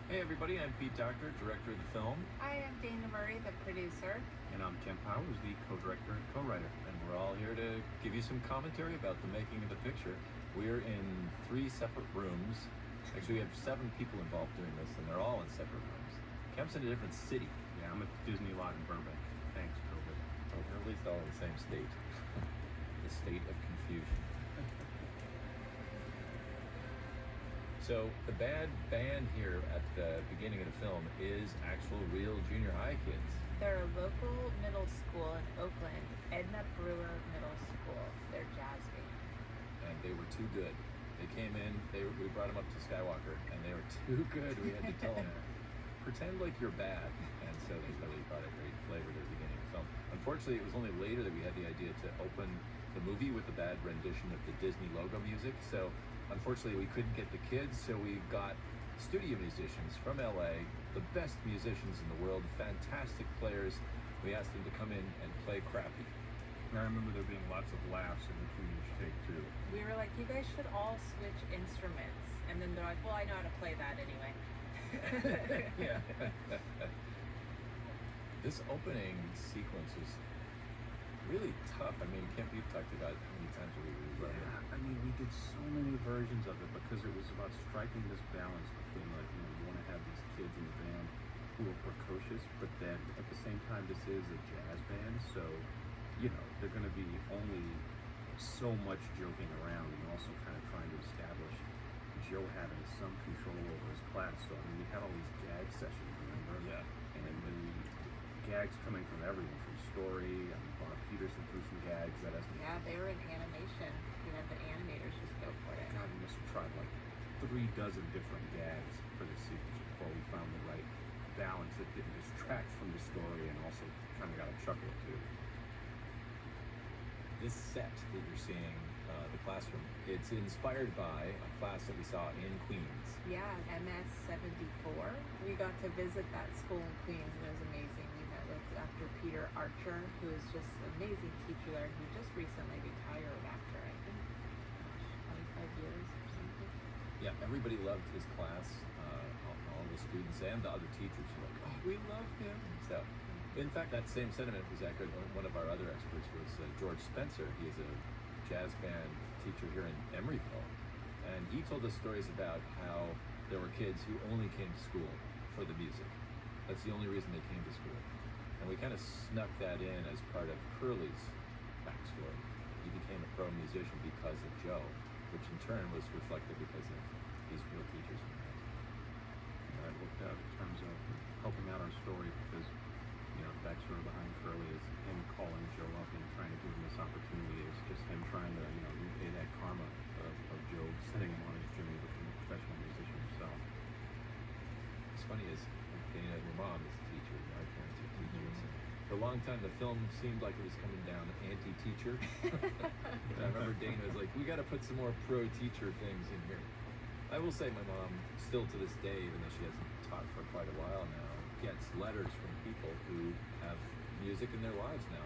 Hey everybody, I'm Pete Doctor, director of the film, I am Dana Murray, the producer. And I'm Ken Powers, the co-director and co-writer. and we're all here to give you some commentary about the making of the picture. We're in 3 separate rooms. Actually, we have 7 people involved doing this, and they're all in separate rooms. Kemp's in a different city, Yeah, I'm at the Disney lot in Burbank. Thanks, COVID. or at least all in the same state. The state of confusion. So the bad band here at the beginning of the film is actual real junior high kids. They're a local middle school in Oakland, Edna Brewer Middle School. They're jazz band. And they were too good. They came in, we brought them up to Skywalker, and they were too good. We had to tell them, pretend like you're bad. And so they really brought a great flavor to the beginning of the film. Unfortunately, it was only later that we had the idea to open the movie with a bad rendition of the Disney logo music. So unfortunately, we couldn't get the kids, so we got studio musicians from LA, the best musicians in the world, fantastic players. We asked them to come in and play crappy. And I remember there being lots of laughs in between each take too. We were like, you guys should all switch instruments. And then they're like, well, I know how to play that anyway. Yeah. This opening sequence was really tough. I mean, Kemp, you've talked about how many times we rewrote it. Yeah, I mean, we did so many versions of it because it was about striking this balance between you want to have these kids in the band who are precocious, but then at the same time, this is a jazz band, so they're going to be only so much joking around and also kind of trying to establish Joe having some control over his class. So I mean, we had all these gag sessions, remember? Yeah. And then gags coming from everyone, from Story, Bob Peterson threw some gags at us. Yeah, they were in animation. We had the animators just go for it. God, we must have tried like 3 dozen different gags for this sequence before we found the right balance that didn't distract from the story and also kind of got a chuckle too. This set that you're seeing, the classroom, it's inspired by a class that we saw in Queens. Yeah, MS 74. We got to visit that school in Queens, and it was amazing. We met with Dr. Peter Archer, who is just an amazing teacher there, who just recently retired after, I think, 25 years or something. Yeah, everybody loved his class. All the students and the other teachers were like, oh, we love him. So, in fact, that same sentiment was echoed. One of our other experts was George Spencer. He is a jazz band teacher here in Emeryville. And he told us stories about how there were kids who only came to school for the music. That's the only reason they came to school. And we kind of snuck that in as part of Curly's backstory. He became a pro musician because of Joe, which in turn was reflected because of these real teachers. That worked out in terms of helping out our story because the backstory behind Curly is him calling Joe up and trying to give him this opportunity. It's just him trying to repay that karma of Joe setting him on his journey to become a professional musician himself. What's funny is Dana, your mom is a teacher, my parents are teachers. For a long time, the film seemed like it was coming down anti-teacher. And I remember Dana was like, we got to put some more pro-teacher things in here. I will say my mom, still to this day, even though she hasn't taught for quite a while now, gets letters from people who have music in their lives now.